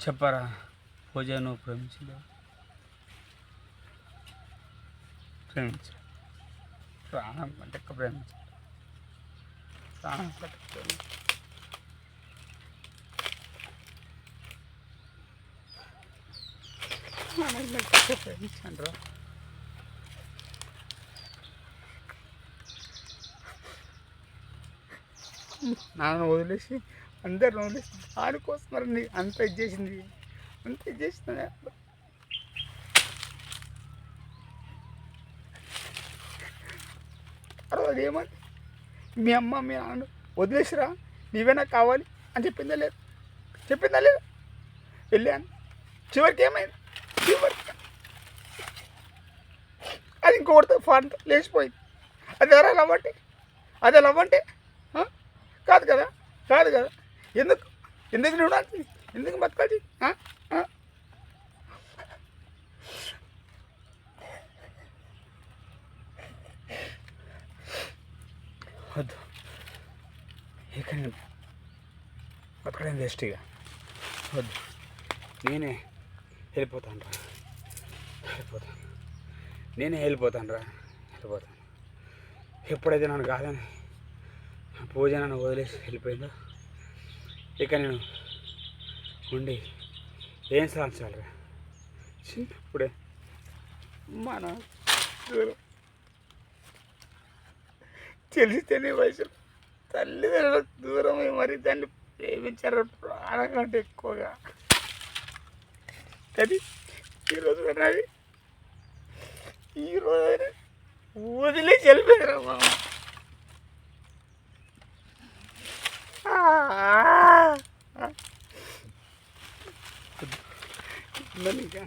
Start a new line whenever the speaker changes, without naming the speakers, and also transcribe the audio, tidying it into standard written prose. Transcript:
చెప్పరా పూజ నువ్వు ప్రేమించలేవు. ప్రేమించు, ప్రాణం కంటే ఎక్కువ ప్రేమించు, ప్రాణం కంటే ఎక్కువ ప్రేమించు. ప్రాణం కంటే ఎక్కువ ప్రేమించండి రా. నాన్న వదిలేసి అందరిని వదిలేసి దానికోసం మరి అంత ఇది చేసింది, అంత ఇది చేసింది. తర్వాత ఏమని మీ అమ్మ మీ నాన్న వదిలేసిరా, నీవే నాకు కావాలి అని చెప్పిందా లేదు? చెప్పిందా లేదు? వెళ్ళాను. చివరికి ఏమైంది? చివరికి అది ఇంకొకటితో ఫాన్ లేచిపోయింది. అది ఎవరా లవ్ అంటే? అదే లవ్ అంటే? కాదు కదా, కాదు కదా. ఎందుకు ఎందుకు చూడాలి, ఎందుకు బతకాలి? వద్దు, ఇక నేను బతకడం వేస్ట్. ఇక వద్దు, నేనే వెళ్ళిపోతాను రా, వెళ్ళిపోతాను. నేనే వెళ్ళిపోతాను రా, వెళ్ళిపోతాను. ఎప్పుడైతే నన్ను కాదని పూజ నన్ను వదిలేసి వెళ్ళిపోయిందో ఇక నేను ఉండి ఏం సాధించాలి రా. చిన్నప్పుడే మన దూరం తెలిస్తేనే వయసు తల్లిదండ్రులకు దూరమై మరి దాన్ని ప్రేమించారు ప్రాణం కంటే ఎక్కువగా. కానీ ఈరోజు అన్నది ఈరోజు వదిలేసి వెళ్ళిపోయారు మా ఇంకా